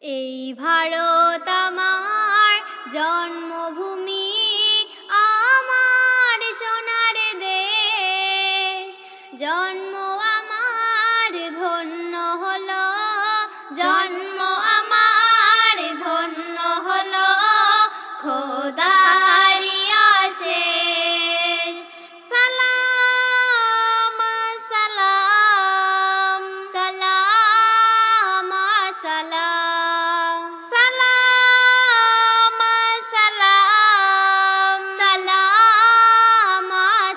এই ভারত আমার জন্মভূমি, আমার সোনার দেশ। জন্ম আমার ধন্য হলো, জন্ম আমার ধন্য হলো খোদারি আশিস। সালাম সালাম সালাম সালাম সালাম সালাম সালাম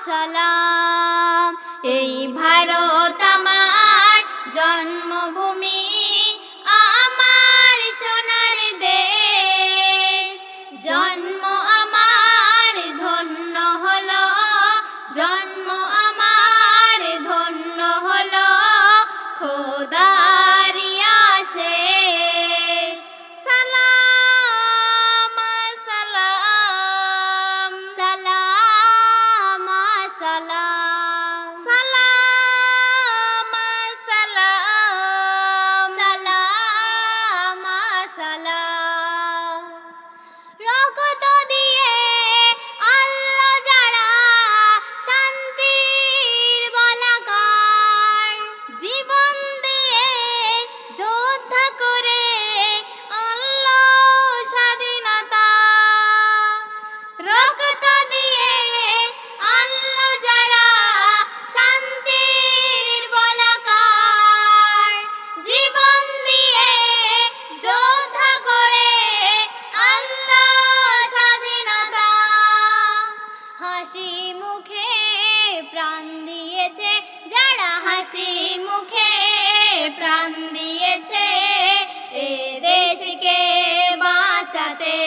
সালাম। এই ভারত আমার জন্মভূমি, আমার সোনার দেশ। জন্ম আমার ধন্য হলো, জন্ম আমার ধন্য হলো খোদারি আশিস। সালাম সালাম সালাম সালাম সালাম সালাম সালাম সালাম। রক্ত দিয়ে আল্লাহ যারা শান্তির বলাকার, জীবন দিয়ে যোদ্ধা করে আল্লাহ স্বাধীনতা। রক্ত দিয়ে আল্লাহ যারা শান্তির বলাকার, জীবন দিয়ে যোদ্ধা করে আল্লাহ স্বাধীনতা। হাসি মুখে প্রাণ দিয়েছে যারা, হাসি মুখে প্রাণ দিয়েছে এ দেশকে বাঁচাতে।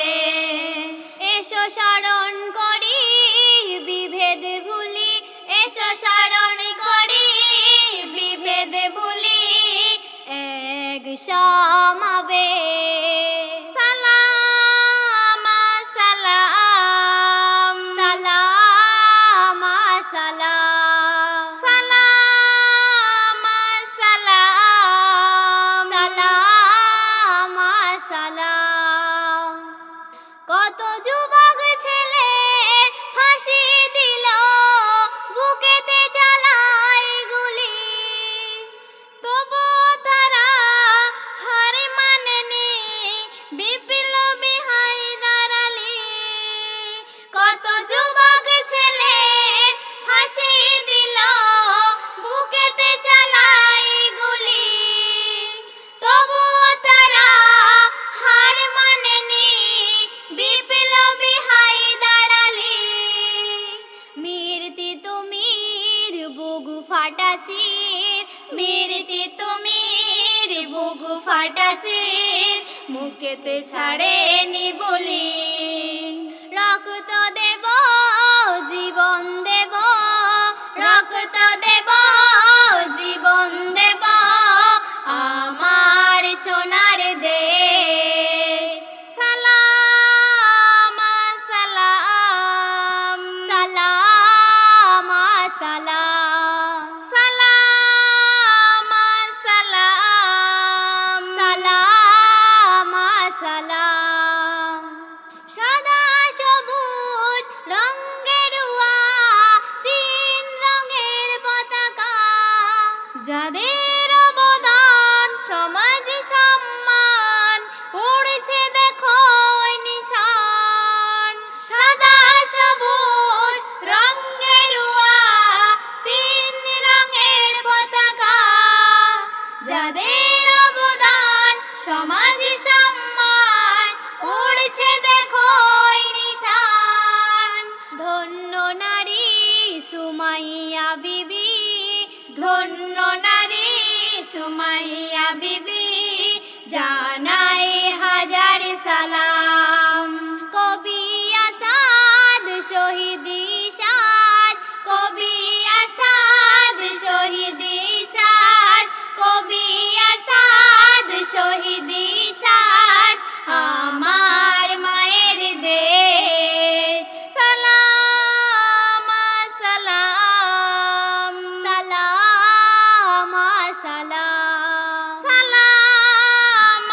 এসো স্মরণ করি বিভেদ ভুলি, এসো স্মরণ করি বিভেদ ভুলি এক সমাবেশ। সালাম সালাম সালাম সালাম সালাম সালাম সালাম সালাম। কত যুবক ছেলে ফাঁসি দিল, বুকেতে চালায় গুলি, তবু তারা হার মানেনি বিপ্লবী হায়দার আলী। কত যুবক ছেলে ফাঁসি দিল, বুকেতে চালায় গুলি, তবু তারা হার মানেনি বিপ্লবী হায়দার আলী। মীর তিতুমির বুকু ফাটাচির, মীর তিতুমির বুকু ফাটাচির মুখেতে ছাড়েনি বলি। রক্ত দেব জীবন দেব, রক্ত দেব জীবন দেব আমার সোনার দেশ। সালাম সালাম সালাম সালাম সালাম সালাম সালাম সালাম। সাদা সবুজ রঙেরুয়া তিন রঙের পতাকা, যাদের অবদান সমাজ সম্মান উড়ছে দেখো ওই নিশান। সাদা সবুজ রঙেরুয়া তিন রঙের পতাকা, যাদের অবদান সমাজ সম্মান উড়ছে দেখো ওই নিশান। ধন্য নারী সুমাইয়া বিবি, ধন্য নারী সুমাইয়া বিবি জানাই হাজার সালাম। কবি আসাদ শহীদ সাজ, কবি আসাদ শহীদ সাজ, কবি আসাদ শহীদ সাজ আমার মায়ের দেশ। সালাম সালাম সালাম সালাম সালাম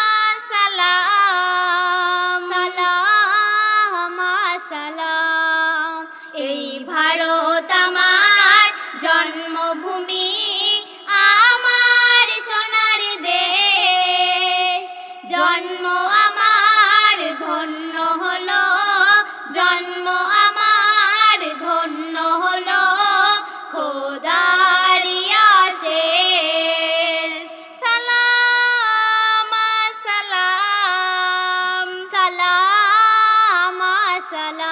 ভারত আমার জন্মভূমি, আমার সোনার দেশ। জন্ম আমার ধন্য হলো, জন্ম আমার ধন্য হলো, খোদার আশেষ। সালাম সালাম সালাম সালাম।